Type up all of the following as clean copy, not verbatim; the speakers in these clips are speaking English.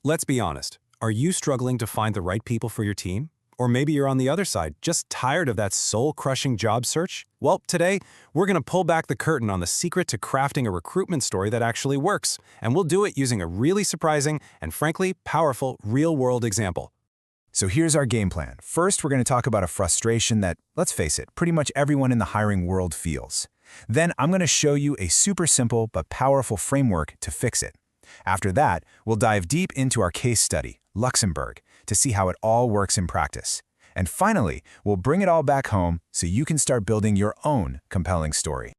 Let's be honest. Are you struggling to find the right people for your team? Or maybe you're on the other side, just tired of that soul-crushing job search? Well, today, we're going to pull back the curtain on the secret to crafting a recruitment story that actually works, and we'll do it using a really surprising and frankly powerful real-world example. So here's our game plan. First, we're going to talk about a frustration that, let's face it, pretty much everyone in the hiring world feels. Then I'm going to show you a super simple but powerful framework to fix it. After that, we'll dive deep into our case study, Luxembourg, to see how it all works in practice. And finally, we'll bring it all back home so you can start building your own compelling story.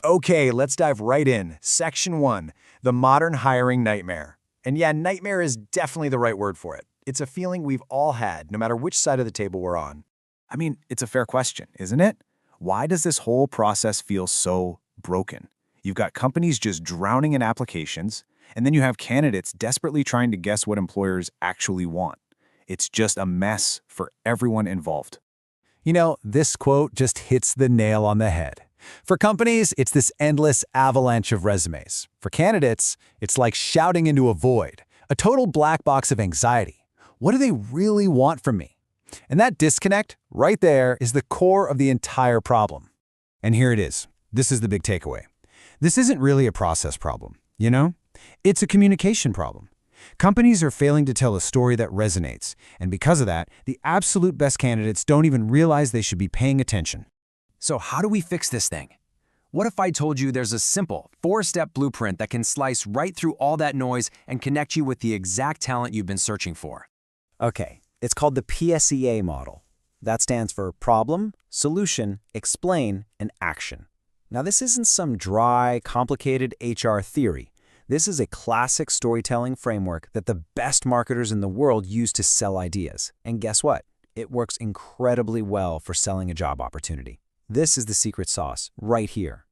Okay, let's dive right in. Section 1, the modern hiring nightmare. And yeah, nightmare is definitely the right word for it. It's a feeling we've all had, no matter which side of the table we're on. I mean, it's a fair question, isn't it? Why does this whole process feel so broken? You've got companies just drowning in applications, and then you have candidates desperately trying to guess what employers actually want. It's just a mess for everyone involved. You know, this quote just hits the nail on the head. For companies, it's this endless avalanche of resumes. For candidates, it's like shouting into a void, a total black box of anxiety. What do they really want from me? And that disconnect, right there, is the core of the entire problem. And here it is. This is the big takeaway. This isn't really a process problem, you know? It's a communication problem. Companies are failing to tell a story that resonates, and because of that, the absolute best candidates don't even realize they should be paying attention. So how do we fix this thing? What if I told you there's a simple, 4-step blueprint that can slice right through all that noise and connect you with the exact talent you've been searching for? Okay, it's called the PSEA model. That stands for Problem, Solution, Explain, and Action. Now, this isn't some dry, complicated HR theory. This is a classic storytelling framework that the best marketers in the world use to sell ideas. And guess what? It works incredibly well for selling a job opportunity. This is the secret sauce, right here.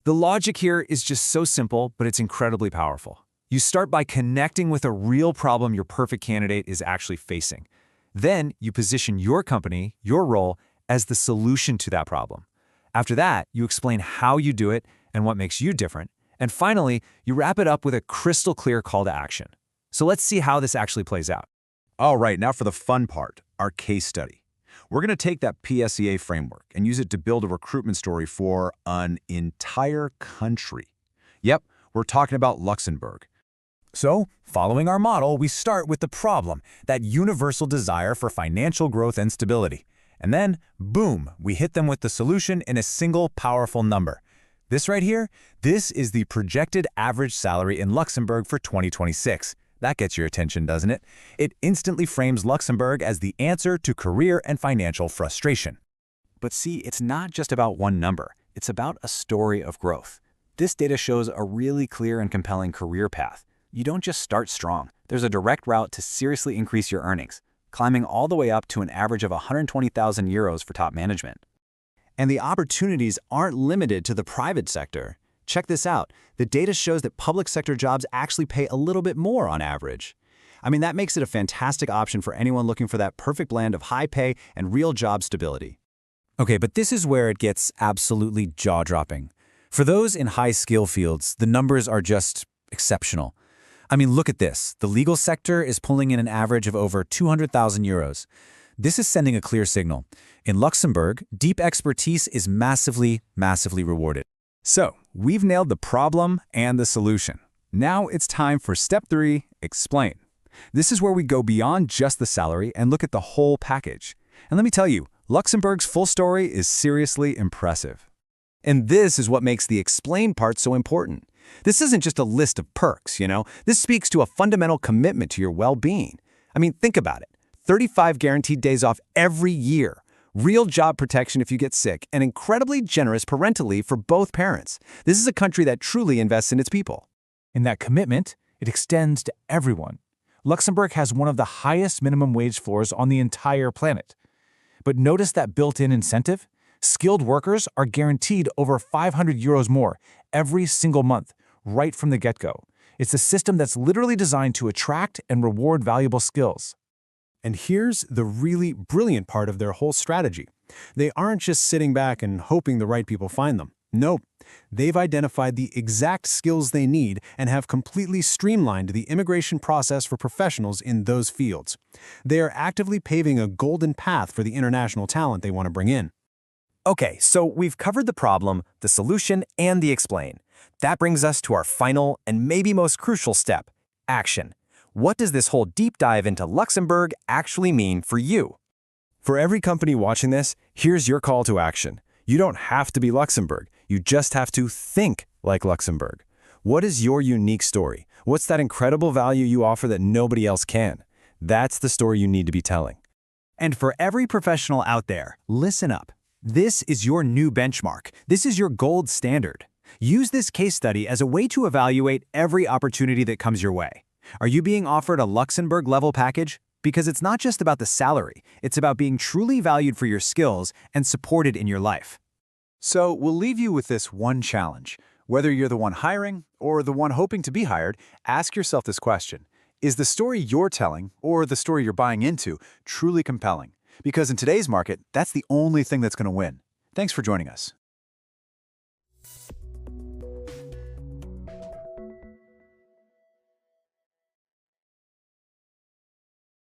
The logic here is just so simple, but it's incredibly powerful. You start by connecting with a real problem your perfect candidate is actually facing. Then you position your company, your role, as the solution to that problem. After that, you explain how you do it and what makes you different. And finally, you wrap it up with a crystal clear call to action. So let's see how this actually plays out. All right, now for the fun part, our case study. We're going to take that PSEA framework and use it to build a recruitment story for an entire country. Yep, we're talking about Luxembourg. So, following our model, we start with the problem, that universal desire for financial growth and stability. And then, boom, we hit them with the solution in a single powerful number. This right here, this is the projected average salary in Luxembourg for 2026. That gets your attention, doesn't it? It instantly frames Luxembourg as the answer to career and financial frustration. But see, it's not just about one number. It's about a story of growth. This data shows a really clear and compelling career path. You don't just start strong. There's a direct route to seriously increase your earnings, climbing all the way up to an average of 120,000 euros for top management. And the opportunities aren't limited to the private sector. Check this out. The data shows that public sector jobs actually pay a little bit more on average. I mean, that makes it a fantastic option for anyone looking for that perfect blend of high pay and real job stability. Okay, but this is where it gets absolutely jaw-dropping. For those in high-skill fields, the numbers are just exceptional. I mean, look at this. The legal sector is pulling in an average of over 200,000 euros. This is sending a clear signal. In Luxembourg, deep expertise is massively rewarded. So, we've nailed the problem and the solution. Now it's time for step 3, explain. This is where we go beyond just the salary and look at the whole package. And let me tell you, Luxembourg's full story is seriously impressive. And this is what makes the explain part so important. This isn't just a list of perks, you know? This speaks to a fundamental commitment to your well-being. I mean, think about it. 35 guaranteed days off every year, real job protection if you get sick, and incredibly generous parental leave for both parents. This is a country that truly invests in its people. And that commitment, it extends to everyone. Luxembourg has one of the highest minimum wage floors on the entire planet. But notice that built-in incentive? Skilled workers are guaranteed over 500 euros more every single month, right from the get-go. It's a system that's literally designed to attract and reward valuable skills. And here's the really brilliant part of their whole strategy. They aren't just sitting back and hoping the right people find them. Nope. They've identified the exact skills they need and have completely streamlined the immigration process for professionals in those fields. They are actively paving a golden path for the international talent they want to bring in. Okay, so we've covered the problem, the solution, and the explain. That brings us to our final and maybe most crucial step, action. What does this whole deep dive into Luxembourg actually mean for you? For every company watching this, here's your call to action. You don't have to be Luxembourg. You just have to think like Luxembourg. What is your unique story? What's that incredible value you offer that nobody else can? That's the story you need to be telling. And for every professional out there, listen up. This is your new benchmark. This is your gold standard. Use this case study as a way to evaluate every opportunity that comes your way. Are you being offered a Luxembourg-level package? Because it's not just about the salary, it's about being truly valued for your skills and supported in your life. So we'll leave you with this one challenge. Whether you're the one hiring or the one hoping to be hired, ask yourself this question. Is the story you're telling or the story you're buying into truly compelling? Because in today's market, that's the only thing that's going to win. Thanks for joining us.